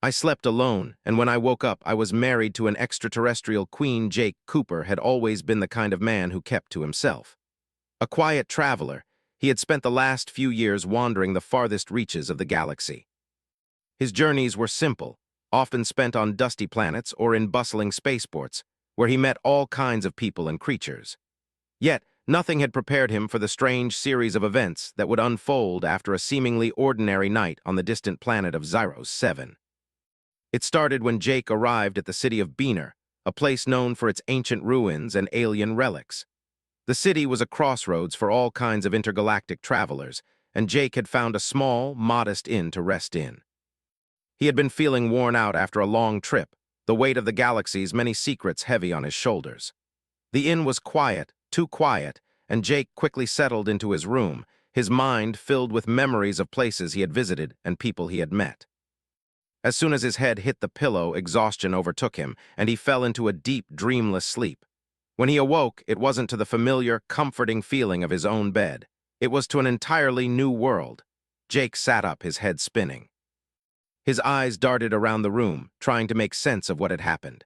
I slept alone, and when I woke up, I was married to an extraterrestrial queen. Jake Cooper had always been the kind of man who kept to himself. A quiet traveler, he had spent the last few years wandering the farthest reaches of the galaxy. His journeys were simple, often spent on dusty planets or in bustling spaceports, where he met all kinds of people and creatures. Yet, nothing had prepared him for the strange series of events that would unfold after a seemingly ordinary night on the distant planet of Zyros 7. It started when Jake arrived at the city of Beaner, a place known for its ancient ruins and alien relics. The city was a crossroads for all kinds of intergalactic travelers, and Jake had found a small, modest inn to rest in. He had been feeling worn out after a long trip, the weight of the galaxy's many secrets heavy on his shoulders. The inn was quiet, too quiet, and Jake quickly settled into his room, his mind filled with memories of places he had visited and people he had met. As soon as his head hit the pillow, exhaustion overtook him, and he fell into a deep, dreamless sleep. When he awoke, it wasn't to the familiar, comforting feeling of his own bed. It was to an entirely new world. Jake sat up, his head spinning. His eyes darted around the room, trying to make sense of what had happened.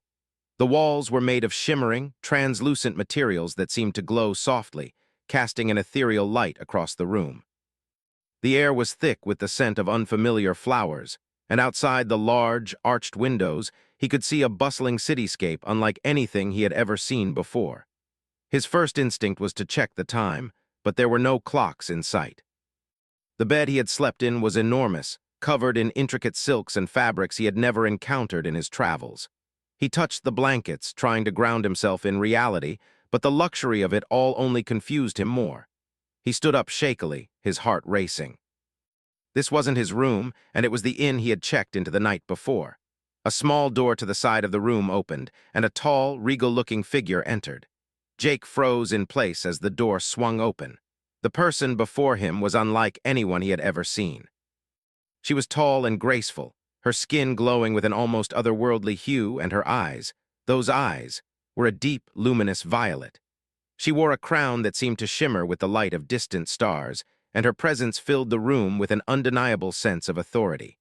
The walls were made of shimmering, translucent materials that seemed to glow softly, casting an ethereal light across the room. The air was thick with the scent of unfamiliar flowers, and outside the large, arched windows, he could see a bustling cityscape unlike anything he had ever seen before. His first instinct was to check the time, but there were no clocks in sight. The bed he had slept in was enormous, covered in intricate silks and fabrics he had never encountered in his travels. He touched the blankets, trying to ground himself in reality, but the luxury of it all only confused him more. He stood up shakily, his heart racing. This wasn't his room, and it was the inn he had checked into the night before. A small door to the side of the room opened, and a tall, regal-looking figure entered. Jake froze in place as the door swung open. The person before him was unlike anyone he had ever seen. She was tall and graceful, her skin glowing with an almost otherworldly hue, and her eyes, those eyes, were a deep, luminous violet. She wore a crown that seemed to shimmer with the light of distant stars, and her presence filled the room with an undeniable sense of authority.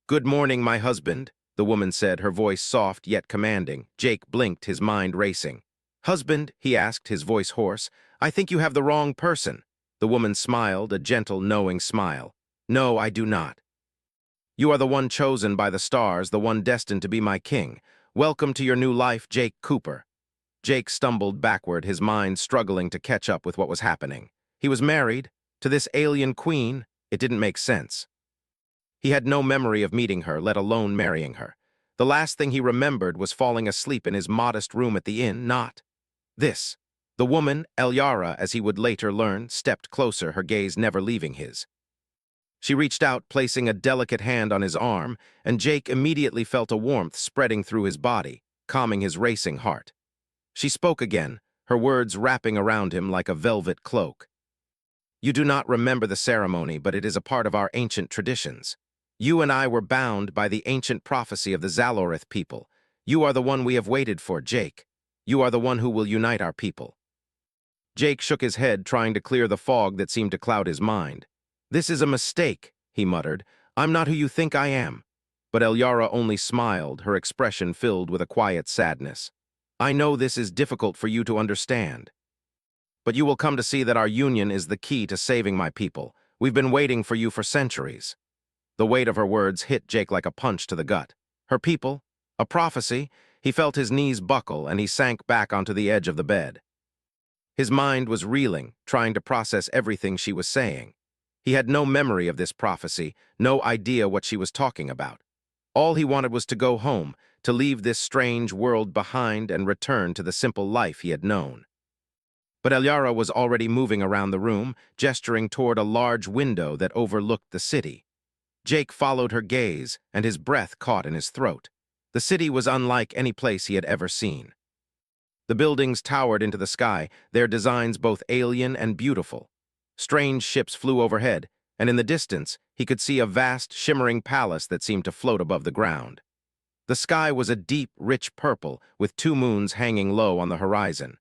"Good morning, my husband," the woman said, her voice soft yet commanding. Jake blinked, his mind racing. "Husband?" he asked, his voice hoarse. "I think you have the wrong person." The woman smiled, a gentle, knowing smile. "No, I do not. You are the one chosen by the stars, the one destined to be my king. Welcome to your new life, Jake Cooper." Jake stumbled backward, his mind struggling to catch up with what was happening. He was married to this alien queen. It didn't make sense. He had no memory of meeting her, let alone marrying her. The last thing he remembered was falling asleep in his modest room at the inn, not this. The woman, Elyara, as he would later learn, stepped closer, her gaze never leaving his. She reached out, placing a delicate hand on his arm, and Jake immediately felt a warmth spreading through his body, calming his racing heart. She spoke again, her words wrapping around him like a velvet cloak. "You do not remember the ceremony, but it is a part of our ancient traditions. You and I were bound by the ancient prophecy of the Zalorith people. You are the one we have waited for, Jake. You are the one who will unite our people." Jake shook his head, trying to clear the fog that seemed to cloud his mind. "This is a mistake," he muttered. "I'm not who you think I am." But Elyara only smiled, her expression filled with a quiet sadness. "I know this is difficult for you to understand, but you will come to see that our union is the key to saving my people. We've been waiting for you for centuries." The weight of her words hit Jake like a punch to the gut. Her people? A prophecy? He felt his knees buckle, and he sank back onto the edge of the bed. His mind was reeling, trying to process everything she was saying. He had no memory of this prophecy, no idea what she was talking about. All he wanted was to go home, to leave this strange world behind and return to the simple life he had known. But Elyara was already moving around the room, gesturing toward a large window that overlooked the city. Jake followed her gaze, and his breath caught in his throat. The city was unlike any place he had ever seen. The buildings towered into the sky, their designs both alien and beautiful. Strange ships flew overhead, and in the distance, he could see a vast, shimmering palace that seemed to float above the ground. The sky was a deep, rich purple, with two moons hanging low on the horizon.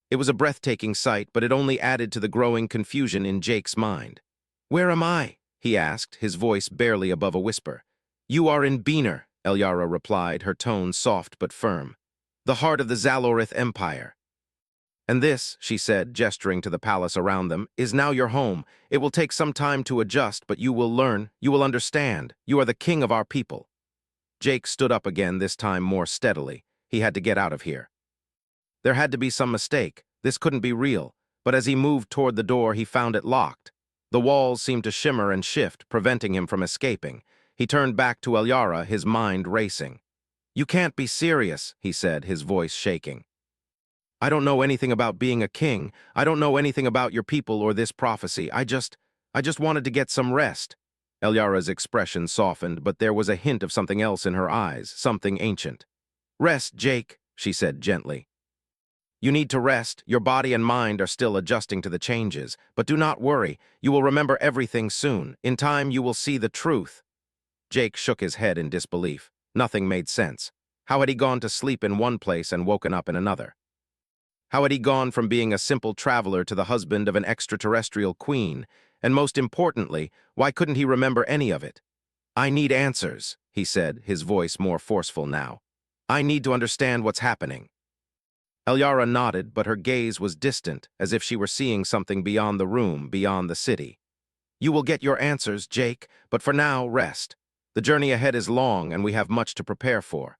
It was a breathtaking sight, but it only added to the growing confusion in Jake's mind. "Where am I?" he asked, his voice barely above a whisper. You are in Beaner, Elyara replied, her tone soft but firm. The heart of the Zalorith Empire. And this, she said, gesturing to the palace around them, is now your home. It will take some time to adjust, but you will learn, you will understand. You are the king of our people. Jake stood up again, this time more steadily. He had to get out of here. There had to be some mistake. This couldn't be real. But as he moved toward the door, he found it locked. The walls seemed to shimmer and shift, preventing him from escaping. He turned back to Elyara, his mind racing. You can't be serious, he said, his voice shaking. I don't know anything about being a king. I don't know anything about your people or this prophecy. I just wanted to get some rest. Elyara's expression softened, but there was a hint of something else in her eyes, something ancient. Rest, Jake, she said gently. You need to rest. Your body and mind are still adjusting to the changes. But do not worry. You will remember everything soon. In time, you will see the truth. Jake shook his head in disbelief. Nothing made sense. How had he gone to sleep in one place and woken up in another? How had he gone from being a simple traveler to the husband of an extraterrestrial queen? And most importantly, why couldn't he remember any of it? I need answers, he said, his voice more forceful now. I need to understand what's happening. Elyara nodded, but her gaze was distant, as if she were seeing something beyond the room, beyond the city. You will get your answers, Jake, but for now, rest. The journey ahead is long, and we have much to prepare for.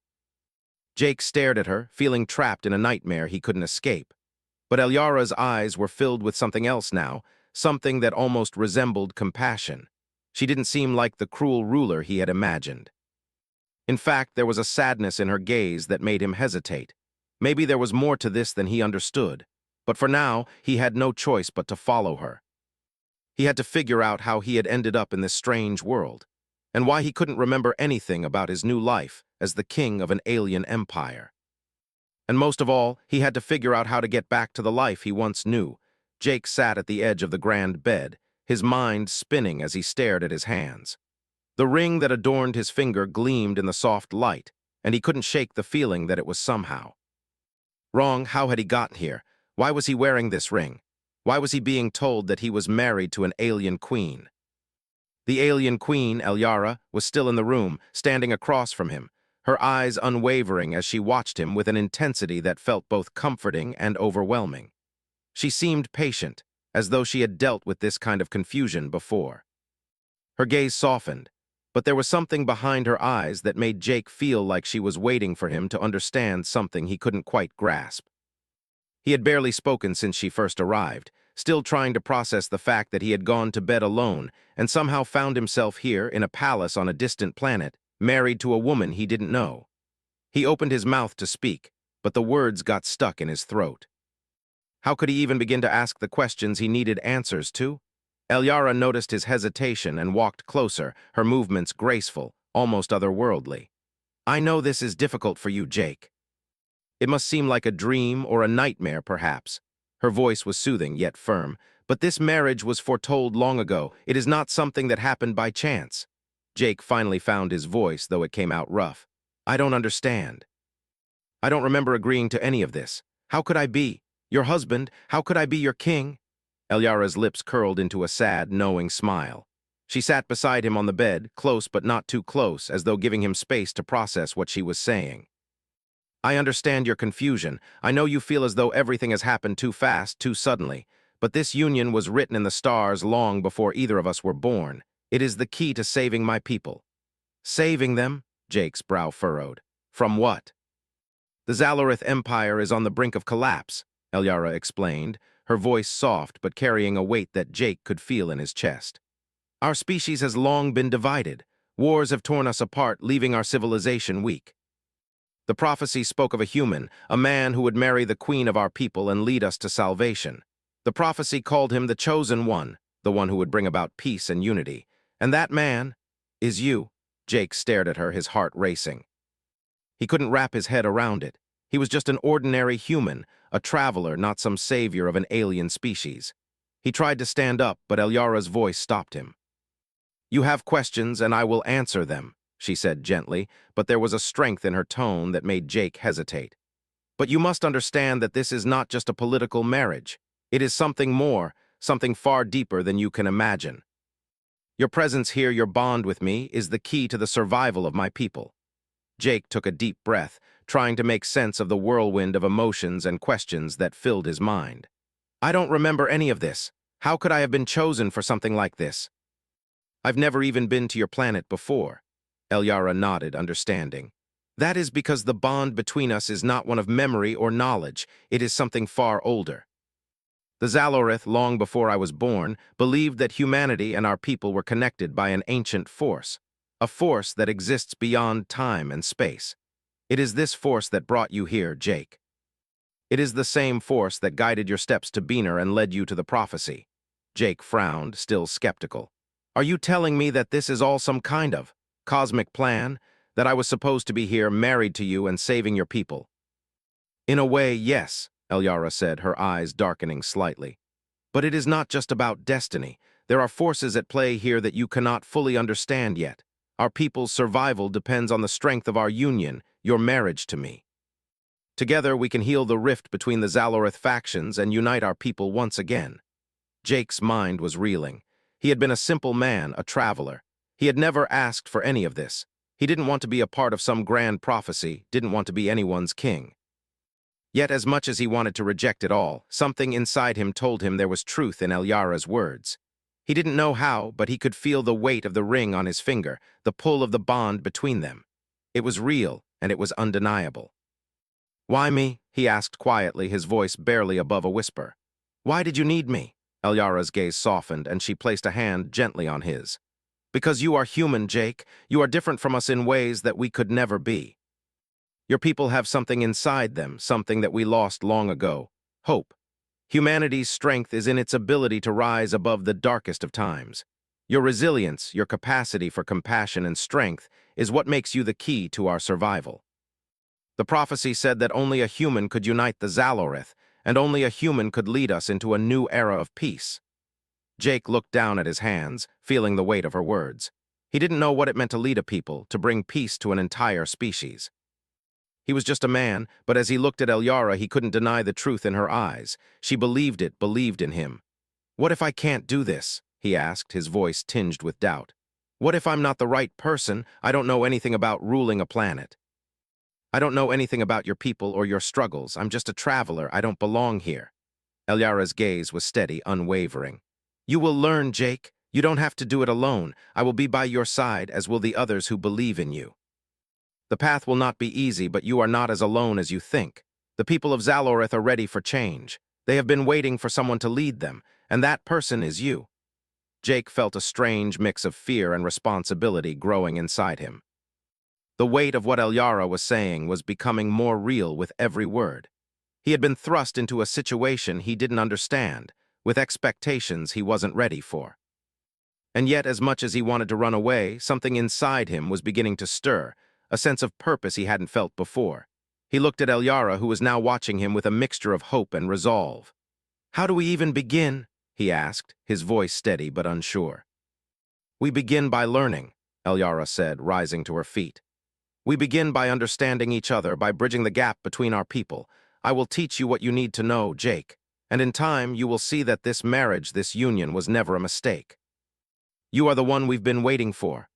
Jake stared at her, feeling trapped in a nightmare he couldn't escape. But Elyara's eyes were filled with something else now, something that almost resembled compassion. She didn't seem like the cruel ruler he had imagined. In fact, there was a sadness in her gaze that made him hesitate. Maybe there was more to this than he understood, but for now, he had no choice but to follow her. He had to figure out how he had ended up in this strange world, and why he couldn't remember anything about his new life as the king of an alien empire. And most of all, he had to figure out how to get back to the life he once knew. Jake sat at the edge of the grand bed, his mind spinning as he stared at his hands. The ring that adorned his finger gleamed in the soft light, and he couldn't shake the feeling that it was somehow wrong. How had he gotten here? Why was he wearing this ring? Why was he being told that he was married to an alien queen? The alien queen, Elyara, was still in the room, standing across from him, her eyes unwavering as she watched him with an intensity that felt both comforting and overwhelming. She seemed patient, as though she had dealt with this kind of confusion before. Her gaze softened, but there was something behind her eyes that made Jake feel like she was waiting for him to understand something he couldn't quite grasp. He had barely spoken since she first arrived, still trying to process the fact that he had gone to bed alone and somehow found himself here in a palace on a distant planet, married to a woman he didn't know. He opened his mouth to speak, but the words got stuck in his throat. How could he even begin to ask the questions he needed answers to? Elyara noticed his hesitation and walked closer, her movements graceful, almost otherworldly. I know this is difficult for you, Jake. It must seem like a dream or a nightmare, perhaps. Her voice was soothing yet firm. But this marriage was foretold long ago. It is not something that happened by chance. Jake finally found his voice, though it came out rough. I don't understand. I don't remember agreeing to any of this. How could I be your husband? How could I be your king? Elyara's lips curled into a sad, knowing smile. She sat beside him on the bed, close but not too close, as though giving him space to process what she was saying. I understand your confusion. I know you feel as though everything has happened too fast, too suddenly. But this union was written in the stars long before either of us were born. It is the key to saving my people. Saving them? Jake's brow furrowed. From what? The Zalorith Empire is on the brink of collapse, Elyara explained, her voice soft but carrying a weight that Jake could feel in his chest. Our species has long been divided. Wars have torn us apart, leaving our civilization weak. The prophecy spoke of a human, a man who would marry the queen of our people and lead us to salvation. The prophecy called him the chosen one, the one who would bring about peace and unity. And that man is you. Jake stared at her, his heart racing. He couldn't wrap his head around it. He was just an ordinary human, a traveler, not some savior of an alien species. He tried to stand up, but Elyara's voice stopped him. You have questions, and I will answer them, she said gently, but there was a strength in her tone that made Jake hesitate. But you must understand that this is not just a political marriage. It is something more, something far deeper than you can imagine. Your presence here, your bond with me, is the key to the survival of my people. Jake took a deep breath, trying to make sense of the whirlwind of emotions and questions that filled his mind. I don't remember any of this. How could I have been chosen for something like this? I've never even been to your planet before. Elyara nodded, understanding. That is because the bond between us is not one of memory or knowledge. It is something far older. The Zalorith, long before I was born, believed that humanity and our people were connected by an ancient force, a force that exists beyond time and space. It is this force that brought you here, Jake. It is the same force that guided your steps to Beaner and led you to the prophecy. Jake frowned, still skeptical. Are you telling me that this is all some kind of cosmic plan? That I was supposed to be here, married to you and saving your people? In a way, yes, Elyara said, her eyes darkening slightly. But it is not just about destiny. There are forces at play here that you cannot fully understand yet. Our people's survival depends on the strength of our union, your marriage to me. Together we can heal the rift between the Zalorith factions and unite our people once again. Jake's mind was reeling. He had been a simple man, a traveler. He had never asked for any of this. He didn't want to be a part of some grand prophecy, didn't want to be anyone's king. Yet as much as he wanted to reject it all, something inside him told him there was truth in Elyara's words. He didn't know how, but he could feel the weight of the ring on his finger, the pull of the bond between them. It was real, and it was undeniable. Why me? He asked quietly, his voice barely above a whisper. Why did you need me? Elyara's gaze softened, and she placed a hand gently on his. Because you are human, Jake. You are different from us in ways that we could never be. Your people have something inside them, something that we lost long ago. Hope. Humanity's strength is in its ability to rise above the darkest of times. Your resilience, your capacity for compassion and strength, is what makes you the key to our survival. The prophecy said that only a human could unite the Zalorith, and only a human could lead us into a new era of peace. Jake looked down at his hands, feeling the weight of her words. He didn't know what it meant to lead a people, to bring peace to an entire species. He was just a man, but as he looked at Elyara, he couldn't deny the truth in her eyes. She believed it, believed in him. What if I can't do this? He asked, his voice tinged with doubt. What if I'm not the right person? I don't know anything about ruling a planet. I don't know anything about your people or your struggles. I'm just a traveler. I don't belong here. Elyara's gaze was steady, unwavering. You will learn, Jake. You don't have to do it alone. I will be by your side, as will the others who believe in you. The path will not be easy, but you are not as alone as you think. The people of Zalorith are ready for change. They have been waiting for someone to lead them, and that person is you. Jake felt a strange mix of fear and responsibility growing inside him. The weight of what Elyara was saying was becoming more real with every word. He had been thrust into a situation he didn't understand, with expectations he wasn't ready for. And yet, as much as he wanted to run away, something inside him was beginning to stir, a sense of purpose he hadn't felt before. He looked at Elyara, who was now watching him with a mixture of hope and resolve. How do we even begin? He asked, his voice steady but unsure. We begin by learning, Elyara said, rising to her feet. We begin by understanding each other, by bridging the gap between our people. I will teach you what you need to know, Jake, and in time you will see that this marriage, this union, was never a mistake. You are the one we've been waiting for.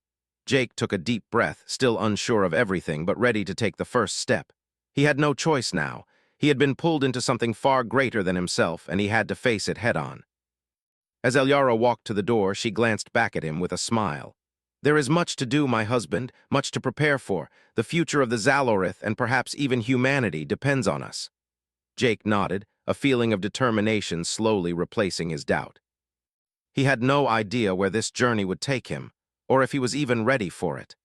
Jake took a deep breath, still unsure of everything, but ready to take the first step. He had no choice now. He had been pulled into something far greater than himself, and he had to face it head-on. As Elyara walked to the door, she glanced back at him with a smile. There is much to do, my husband, much to prepare for. The future of the Zalorith, and perhaps even humanity, depends on us. Jake nodded, a feeling of determination slowly replacing his doubt. He had no idea where this journey would take him, or if he was even ready for it.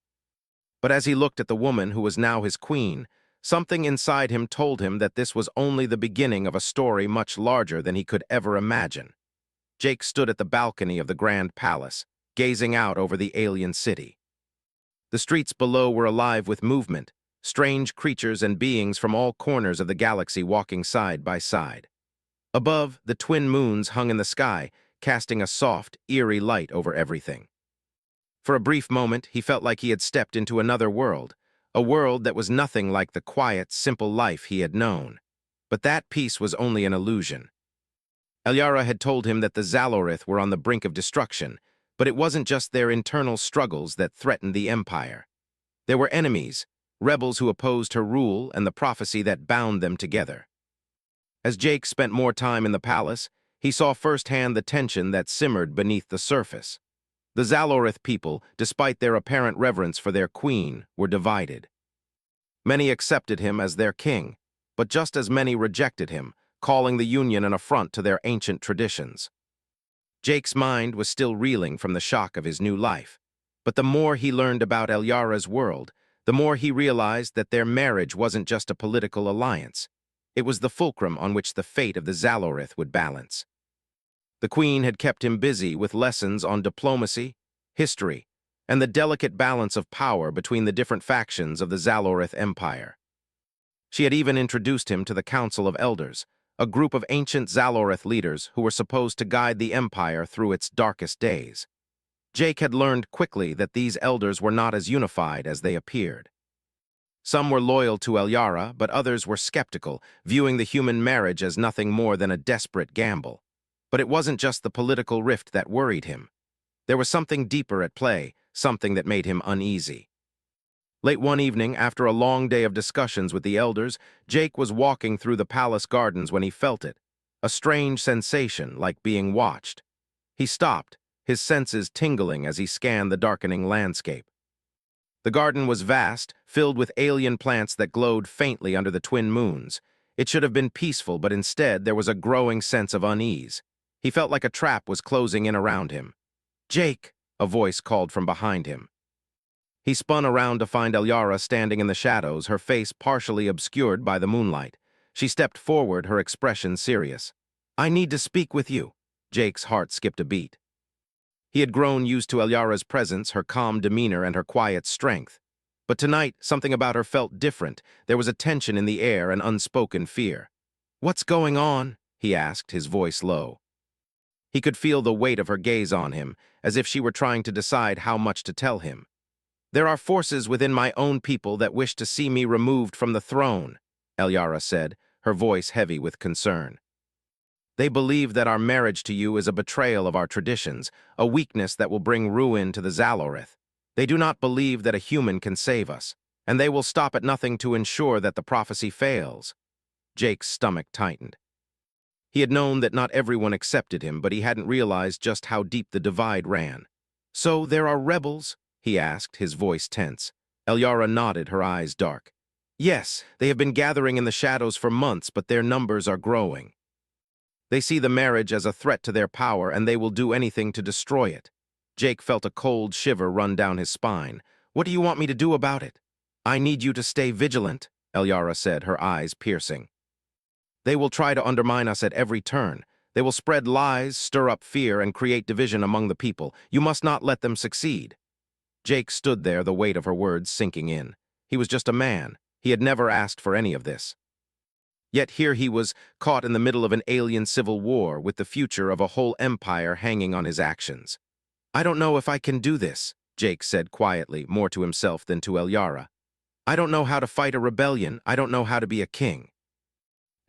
But as he looked at the woman who was now his queen, something inside him told him that this was only the beginning of a story much larger than he could ever imagine. Jake stood at the balcony of the Grand Palace, gazing out over the alien city. The streets below were alive with movement, strange creatures and beings from all corners of the galaxy walking side by side. Above, the twin moons hung in the sky, casting a soft, eerie light over everything. For a brief moment, he felt like he had stepped into another world, a world that was nothing like the quiet, simple life he had known. But that peace was only an illusion. Elyara had told him that the Zalorith were on the brink of destruction, But it wasn't just their internal struggles that threatened the empire. There were enemies, rebels who opposed her rule and the prophecy that bound them together. As Jake spent more time in the palace, he saw firsthand the tension that simmered beneath the surface. The Zalorith people, despite their apparent reverence for their queen, were divided. Many accepted him as their king, but just as many rejected him, calling the union an affront to their ancient traditions. Jake's mind was still reeling from the shock of his new life, but the more he learned about Elyara's world, the more he realized that their marriage wasn't just a political alliance. It was the fulcrum on which the fate of the Zalorith would balance. The queen had kept him busy with lessons on diplomacy, history, and the delicate balance of power between the different factions of the Zalorith Empire. She had even introduced him to the Council of Elders, a group of ancient Zalorith leaders who were supposed to guide the empire through its darkest days. Jake had learned quickly that these elders were not as unified as they appeared. Some were loyal to Elyara, but others were skeptical, viewing the human marriage as nothing more than a desperate gamble. But it wasn't just the political rift that worried him. There was something deeper at play, something that made him uneasy. Late one evening, after a long day of discussions with the elders, Jake was walking through the palace gardens when he felt it, a strange sensation like being watched. He stopped, his senses tingling as he scanned the darkening landscape. The garden was vast, filled with alien plants that glowed faintly under the twin moons. It should have been peaceful, but instead there was a growing sense of unease. He felt like a trap was closing in around him. "Jake!" a voice called from behind him. He spun around to find Elyara standing in the shadows, her face partially obscured by the moonlight. She stepped forward, her expression serious. "I need to speak with you." Jake's heart skipped a beat. He had grown used to Elyara's presence, her calm demeanor, and her quiet strength. But tonight, something about her felt different. There was a tension in the air, an unspoken fear. "What's going on?" he asked, his voice low. He could feel the weight of her gaze on him, as if she were trying to decide how much to tell him. "There are forces within my own people that wish to see me removed from the throne," Elyara said, her voice heavy with concern. "They believe that our marriage to you is a betrayal of our traditions, a weakness that will bring ruin to the Zalorith. They do not believe that a human can save us, and they will stop at nothing to ensure that the prophecy fails." Jake's stomach tightened. He had known that not everyone accepted him, but he hadn't realized just how deep the divide ran. "So there are rebels?" he asked, his voice tense. Elyara nodded, her eyes dark. "Yes, they have been gathering in the shadows for months, but their numbers are growing. They see the marriage as a threat to their power, and they will do anything to destroy it." Jake felt a cold shiver run down his spine. "What do you want me to do about it?" "I need you to stay vigilant," Elyara said, her eyes piercing. "They will try to undermine us at every turn. They will spread lies, stir up fear, and create division among the people. You must not let them succeed." Jake stood there, the weight of her words sinking in. He was just a man. He had never asked for any of this. Yet here he was, caught in the middle of an alien civil war, with the future of a whole empire hanging on his actions. "I don't know if I can do this," Jake said quietly, more to himself than to Elyara. "I don't know how to fight a rebellion. I don't know how to be a king."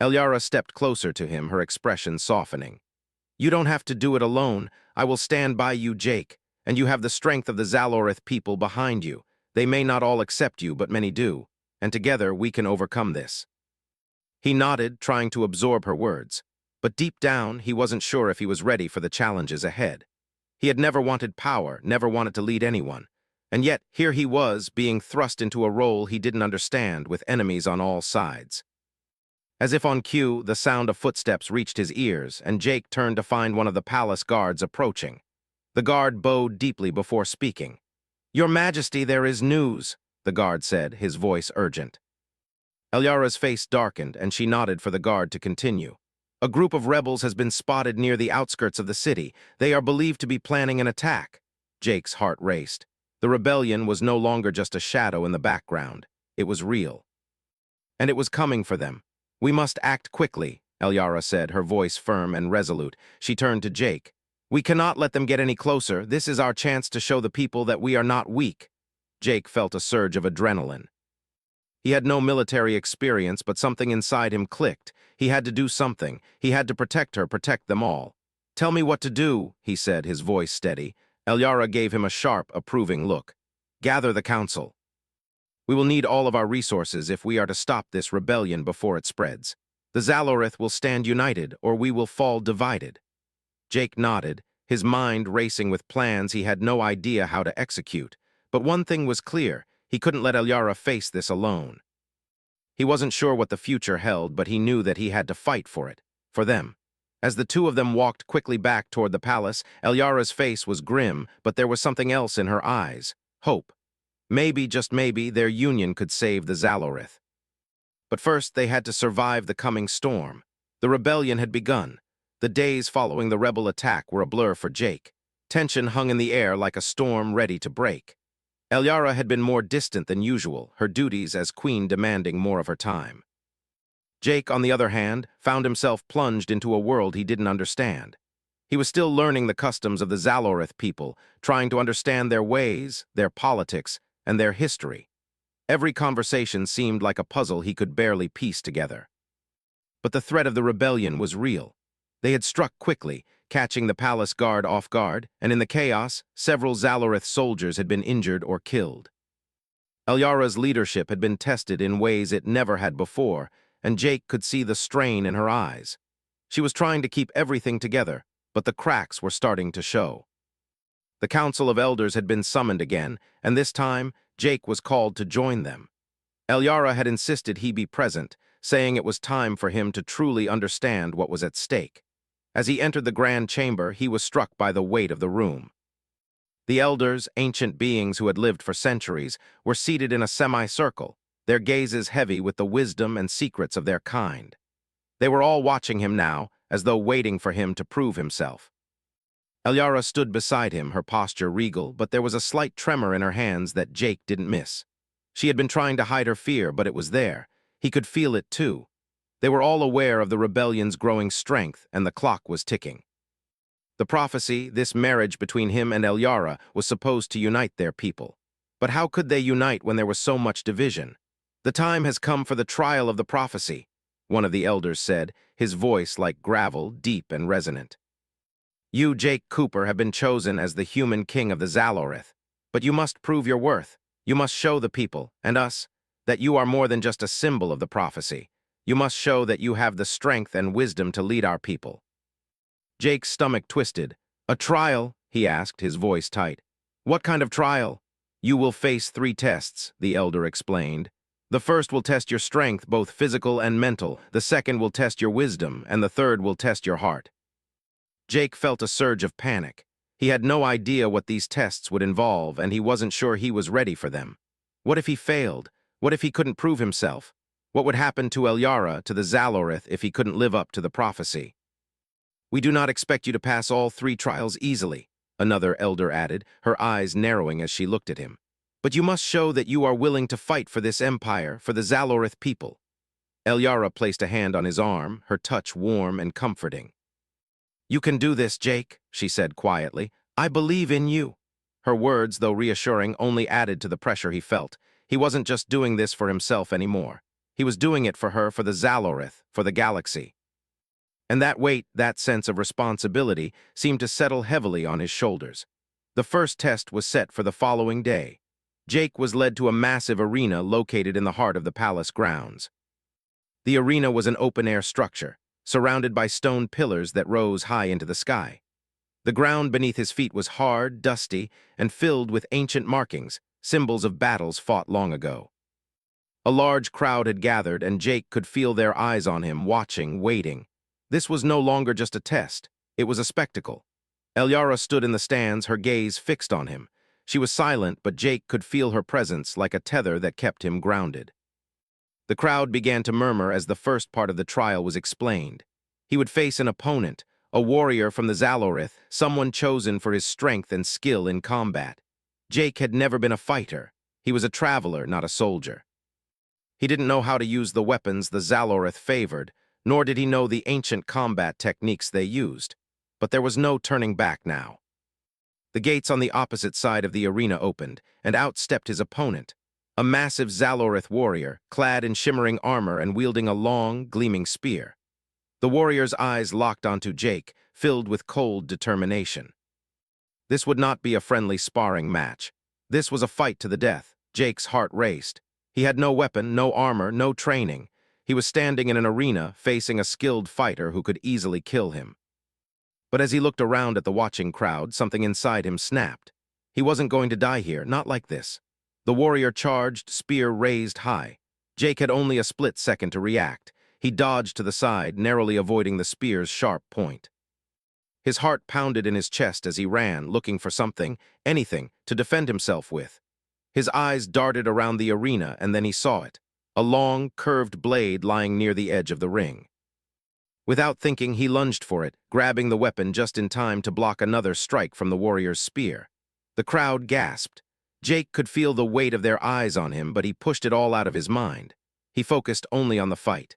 Elyara stepped closer to him, her expression softening. "You don't have to do it alone. I will stand by you, Jake, and you have the strength of the Zalorith people behind you. They may not all accept you, but many do, and together we can overcome this." He nodded, trying to absorb her words, but deep down he wasn't sure if he was ready for the challenges ahead. He had never wanted power, never wanted to lead anyone, and yet here he was, being thrust into a role he didn't understand, with enemies on all sides. As if on cue, the sound of footsteps reached his ears, and Jake turned to find one of the palace guards approaching. The guard bowed deeply before speaking. "Your Majesty, there is news," the guard said, his voice urgent. Elyara's face darkened, and she nodded for the guard to continue. "A group of rebels has been spotted near the outskirts of the city. They are believed to be planning an attack." Jake's heart raced. The rebellion was no longer just a shadow in the background. It was real. And it was coming for them. "We must act quickly," Elyara said, her voice firm and resolute. She turned to Jake. "We cannot let them get any closer. This is our chance to show the people that we are not weak." Jake felt a surge of adrenaline. He had no military experience, but something inside him clicked. He had to do something. He had to protect her, protect them all. "Tell me what to do," he said, his voice steady. Elyara gave him a sharp, approving look. "Gather the council. We will need all of our resources if we are to stop this rebellion before it spreads. The Zalorith will stand united, or we will fall divided." Jake nodded, his mind racing with plans he had no idea how to execute. But one thing was clear: he couldn't let Elyara face this alone. He wasn't sure what the future held, but he knew that he had to fight for it, for them. As the two of them walked quickly back toward the palace, Elyara's face was grim, but there was something else in her eyes: hope. Maybe, just maybe, their union could save the Zalorith. But first, they had to survive the coming storm. The rebellion had begun. The days following the rebel attack were a blur for Jake. Tension hung in the air like a storm ready to break. Elyara had been more distant than usual, her duties as queen demanding more of her time. Jake, on the other hand, found himself plunged into a world he didn't understand. He was still learning the customs of the Zalorith people, trying to understand their ways, their politics, and their history. Every conversation seemed like a puzzle he could barely piece together. But the threat of the rebellion was real. They had struck quickly, catching the palace guard off guard, and in the chaos, several Zalorith soldiers had been injured or killed. Elyara's leadership had been tested in ways it never had before, and Jake could see the strain in her eyes. She was trying to keep everything together, but the cracks were starting to show. The Council of Elders had been summoned again, and this time, Jake was called to join them. Elyara had insisted he be present, saying it was time for him to truly understand what was at stake. As he entered the grand chamber, he was struck by the weight of the room. The elders, ancient beings who had lived for centuries, were seated in a semicircle, their gazes heavy with the wisdom and secrets of their kind. They were all watching him now, as though waiting for him to prove himself. Elyara stood beside him, her posture regal, but there was a slight tremor in her hands that Jake didn't miss. She had been trying to hide her fear, but it was there. He could feel it too. They were all aware of the rebellion's growing strength, and the clock was ticking. The prophecy, this marriage between him and Elyara, was supposed to unite their people. But how could they unite when there was so much division? "The time has come for the trial of the prophecy," one of the elders said, his voice like gravel, deep and resonant. "You, Jake Cooper, have been chosen as the human king of the Zalorith. But you must prove your worth. You must show the people, and us, that you are more than just a symbol of the prophecy. You must show that you have the strength and wisdom to lead our people." Jake's stomach twisted. "A trial?" he asked, his voice tight. "What kind of trial?" "You will face 3 tests," the elder explained. "The first will test your strength, both physical and mental. The second will test your wisdom, and the third will test your heart." Jake felt a surge of panic. He had no idea what these tests would involve, and he wasn't sure he was ready for them. What if he failed? What if he couldn't prove himself? What would happen to Elyara, to the Zalorith, if he couldn't live up to the prophecy? "We do not expect you to pass all 3 trials easily," another elder added, her eyes narrowing as she looked at him. "But you must show that you are willing to fight for this empire, for the Zalorith people." Elyara placed a hand on his arm, her touch warm and comforting. "You can do this, Jake," she said quietly. "I believe in you." Her words, though reassuring, only added to the pressure he felt. He wasn't just doing this for himself anymore. He was doing it for her, for the Zalorith, for the galaxy. And that weight, that sense of responsibility, seemed to settle heavily on his shoulders. The first test was set for the following day. Jake was led to a massive arena located in the heart of the palace grounds. The arena was an open-air structure, surrounded by stone pillars that rose high into the sky. The ground beneath his feet was hard, dusty, and filled with ancient markings, symbols of battles fought long ago. A large crowd had gathered, and Jake could feel their eyes on him, watching, waiting. This was no longer just a test. It was a spectacle. Elyara stood in the stands, her gaze fixed on him. She was silent, but Jake could feel her presence like a tether that kept him grounded. The crowd began to murmur as the first part of the trial was explained. He would face an opponent, a warrior from the Zalorith, someone chosen for his strength and skill in combat. Jake had never been a fighter. He was a traveler, not a soldier. He didn't know how to use the weapons the Zalorith favored, nor did he know the ancient combat techniques they used. But there was no turning back now. The gates on the opposite side of the arena opened, and out stepped his opponent, a massive Zalorith warrior, clad in shimmering armor and wielding a long, gleaming spear. The warrior's eyes locked onto Jake, filled with cold determination. This would not be a friendly sparring match. This was a fight to the death. Jake's heart raced. He had no weapon, no armor, no training. He was standing in an arena, facing a skilled fighter who could easily kill him. But as he looked around at the watching crowd, something inside him snapped. He wasn't going to die here, not like this. The warrior charged, spear raised high. Jake had only a split second to react. He dodged to the side, narrowly avoiding the spear's sharp point. His heart pounded in his chest as he ran, looking for something, anything, to defend himself with. His eyes darted around the arena, and then he saw it. A long, curved blade lying near the edge of the ring. Without thinking, he lunged for it, grabbing the weapon just in time to block another strike from the warrior's spear. The crowd gasped. Jake could feel the weight of their eyes on him, but he pushed it all out of his mind. He focused only on the fight.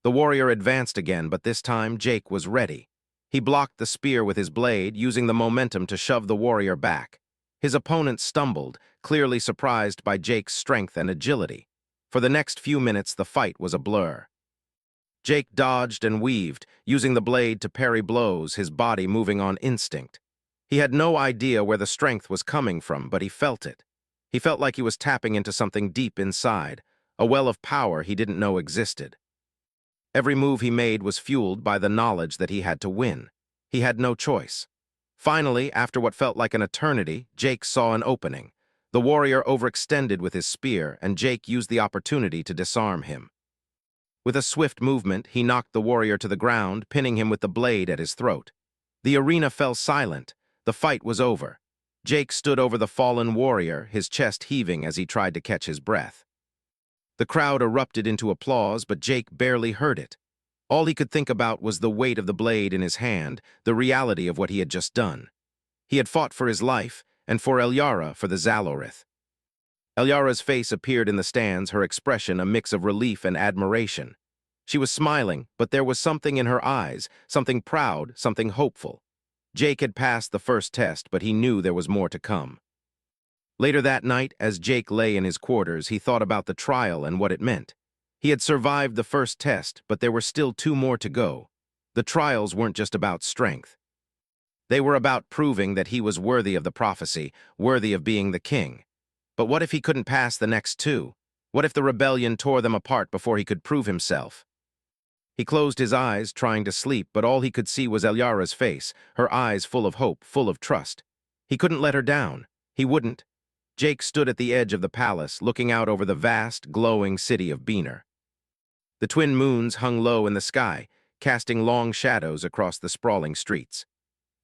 The warrior advanced again, but this time Jake was ready. He blocked the spear with his blade, using the momentum to shove the warrior back. His opponent stumbled, clearly surprised by Jake's strength and agility. For the next few minutes, the fight was a blur. Jake dodged and weaved, using the blade to parry blows, his body moving on instinct. He had no idea where the strength was coming from, but he felt it. He felt like he was tapping into something deep inside, a well of power he didn't know existed. Every move he made was fueled by the knowledge that he had to win. He had no choice. Finally, after what felt like an eternity, Jake saw an opening. The warrior overextended with his spear, and Jake used the opportunity to disarm him. With a swift movement, he knocked the warrior to the ground, pinning him with the blade at his throat. The arena fell silent. The fight was over. Jake stood over the fallen warrior, his chest heaving as he tried to catch his breath. The crowd erupted into applause, but Jake barely heard it. All he could think about was the weight of the blade in his hand, the reality of what he had just done. He had fought for his life, and for Elyara for the Zalorith. Elyara's face appeared in the stands, her expression a mix of relief and admiration. She was smiling, but there was something in her eyes, something proud, something hopeful. Jake had passed the first test, but he knew there was more to come. Later that night, as Jake lay in his quarters, he thought about the trial and what it meant. He had survived the first test, but there were still 2 more to go. The trials weren't just about strength. They were about proving that he was worthy of the prophecy, worthy of being the king. But what if he couldn't pass the next 2? What if the rebellion tore them apart before he could prove himself? He closed his eyes, trying to sleep, but all he could see was Elyara's face, her eyes full of hope, full of trust. He couldn't let her down. He wouldn't. Jake stood at the edge of the palace, looking out over the vast, glowing city of Beaner. The twin moons hung low in the sky, casting long shadows across the sprawling streets.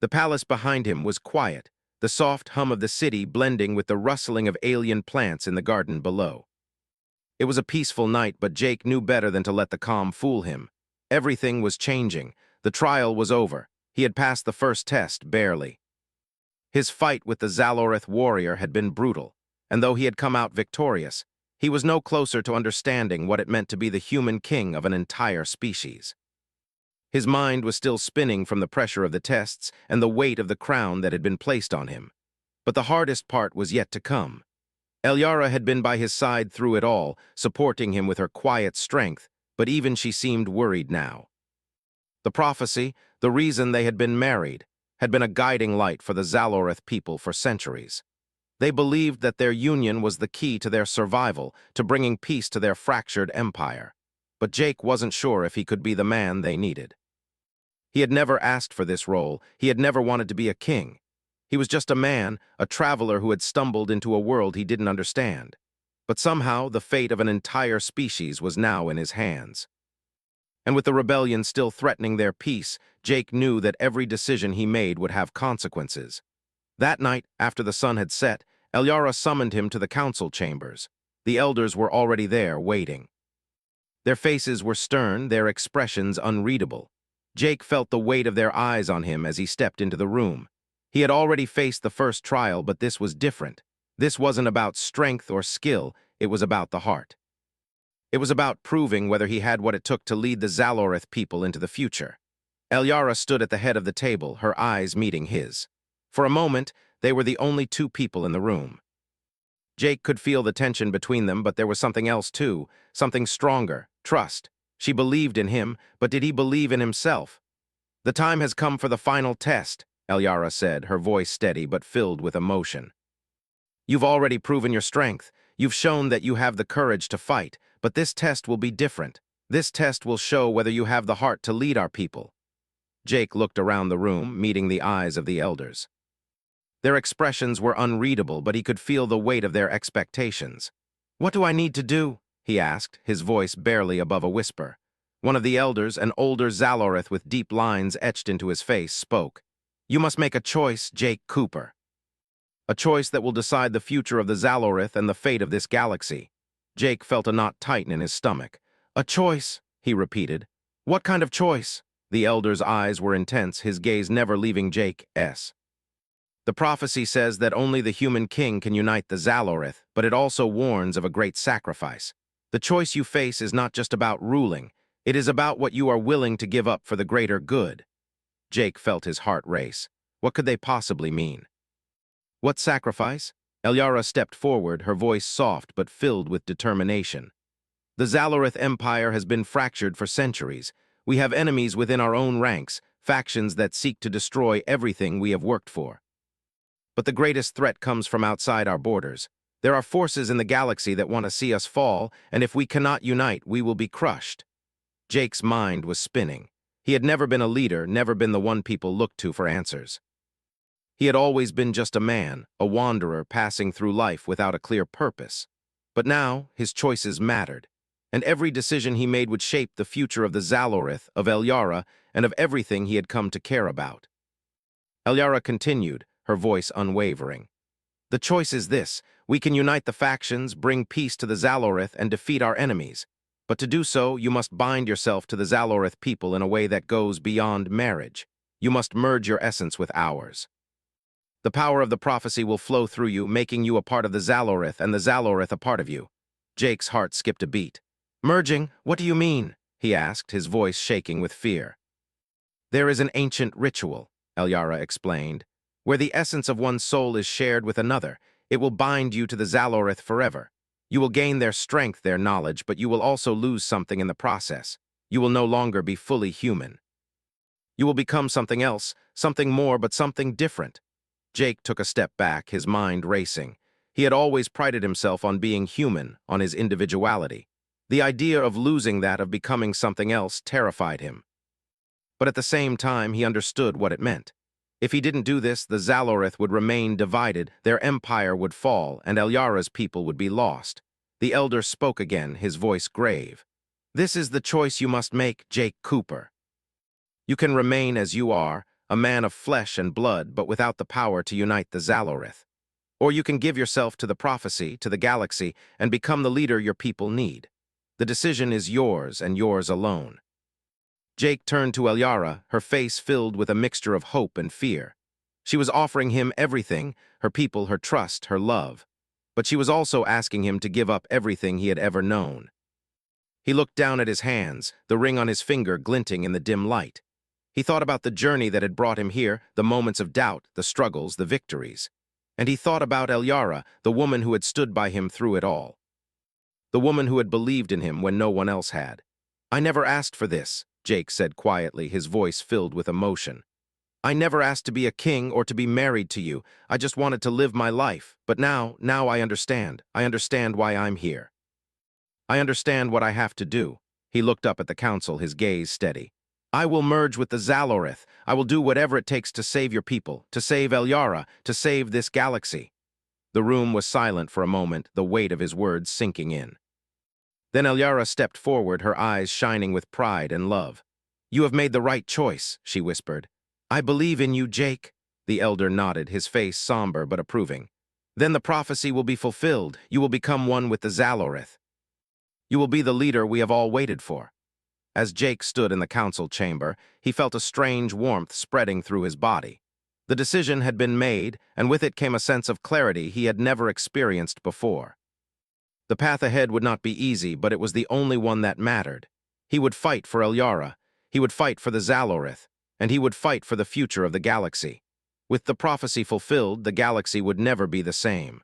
The palace behind him was quiet, the soft hum of the city blending with the rustling of alien plants in the garden below. It was a peaceful night, but Jake knew better than to let the calm fool him. Everything was changing. The trial was over. He had passed the first test, barely. His fight with the Zalorith warrior had been brutal, and though he had come out victorious, he was no closer to understanding what it meant to be the human king of an entire species. His mind was still spinning from the pressure of the tests and the weight of the crown that had been placed on him. But the hardest part was yet to come. Elyara had been by his side through it all, supporting him with her quiet strength, but even she seemed worried now. The prophecy, the reason they had been married, had been a guiding light for the Zalorith people for centuries. They believed that their union was the key to their survival, to bringing peace to their fractured empire. But Jake wasn't sure if he could be the man they needed. He had never asked for this role. He had never wanted to be a king. He was just a man, a traveler who had stumbled into a world he didn't understand. But somehow, the fate of an entire species was now in his hands. And with the rebellion still threatening their peace, Jake knew that every decision he made would have consequences. That night, after the sun had set, Elyara summoned him to the council chambers. The elders were already there, waiting. Their faces were stern, their expressions unreadable. Jake felt the weight of their eyes on him as he stepped into the room. He had already faced the first trial, but this was different. This wasn't about strength or skill, it was about the heart. It was about proving whether he had what it took to lead the Zalorith people into the future. Elyara stood at the head of the table, her eyes meeting his. For a moment, they were the only 2 people in the room. Jake could feel the tension between them, but there was something else too, something stronger, trust. She believed in him, but did he believe in himself? The time has come for the final test, Elyara said, her voice steady but filled with emotion. You've already proven your strength. You've shown that you have the courage to fight, but this test will be different. This test will show whether you have the heart to lead our people. Jake looked around the room, meeting the eyes of the elders. Their expressions were unreadable, but he could feel the weight of their expectations. "What do I need to do?" he asked, his voice barely above a whisper. One of the elders, an older Zalorith with deep lines etched into his face, spoke. "You must make a choice, Jake Cooper. A choice that will decide the future of the Zalorith and the fate of this galaxy." Jake felt a knot tighten in his stomach. "A choice," he repeated. "What kind of choice?" The elder's eyes were intense, his gaze never leaving Jake's. "The prophecy says that only the human king can unite the Zalorith, but it also warns of a great sacrifice. The choice you face is not just about ruling, it is about what you are willing to give up for the greater good." Jake felt his heart race. What could they possibly mean? "What sacrifice?" Elyara stepped forward, her voice soft but filled with determination. "The Zalorith Empire has been fractured for centuries. We have enemies within our own ranks, factions that seek to destroy everything we have worked for. But the greatest threat comes from outside our borders. There are forces in the galaxy that want to see us fall, and if we cannot unite, we will be crushed." Jake's mind was spinning. He had never been a leader, never been the one people looked to for answers. He had always been just a man, a wanderer passing through life without a clear purpose. But now, his choices mattered, and every decision he made would shape the future of the Zalorith, of Elyara, and of everything he had come to care about. Elyara continued, her voice unwavering. "The choice is this. We can unite the factions, bring peace to the Zalorith, and defeat our enemies. But to do so, you must bind yourself to the Zalorith people in a way that goes beyond marriage. You must merge your essence with ours. The power of the prophecy will flow through you, making you a part of the Zalorith and the Zalorith a part of you." Jake's heart skipped a beat. "Merging? What do you mean?" he asked, his voice shaking with fear. "There is an ancient ritual," Elyara explained, "where the essence of one's soul is shared with another. It will bind you to the Zalorith forever. You will gain their strength, their knowledge, but you will also lose something in the process. You will no longer be fully human. You will become something else, something more, but something different." Jake took a step back, his mind racing. He had always prided himself on being human, on his individuality. The idea of losing that, of becoming something else, terrified him. But at the same time, he understood what it meant. If he didn't do this, the Zalorith would remain divided, their empire would fall, and Elyara's people would be lost. The elder spoke again, his voice grave. "This is the choice you must make, Jake Cooper. You can remain as you are, a man of flesh and blood, but without the power to unite the Zalorith. Or you can give yourself to the prophecy, to the galaxy, and become the leader your people need. The decision is yours and yours alone." Jake turned to Elyara, her face filled with a mixture of hope and fear. She was offering him everything, her people, her trust, her love. But she was also asking him to give up everything he had ever known. He looked down at his hands, the ring on his finger glinting in the dim light. He thought about the journey that had brought him here, the moments of doubt, the struggles, the victories. And he thought about Elyara, the woman who had stood by him through it all. The woman who had believed in him when no one else had. "I never asked for this," Jake said quietly, his voice filled with emotion. "I never asked to be a king or to be married to you. I just wanted to live my life. But now I understand. I understand why I'm here. I understand what I have to do." He looked up at the council, his gaze steady. "I will merge with the Zalorith. I will do whatever it takes to save your people, to save Elyara, to save this galaxy." The room was silent for a moment, the weight of his words sinking in. Then Elyara stepped forward, her eyes shining with pride and love. "You have made the right choice," she whispered. "I believe in you, Jake." The elder nodded, his face somber but approving. "Then the prophecy will be fulfilled. You will become one with the Zalorith. You will be the leader we have all waited for." As Jake stood in the council chamber, he felt a strange warmth spreading through his body. The decision had been made, and with it came a sense of clarity he had never experienced before. The path ahead would not be easy, but it was the only one that mattered. He would fight for Elyara, he would fight for the Zalorith, and he would fight for the future of the galaxy. With the prophecy fulfilled, the galaxy would never be the same.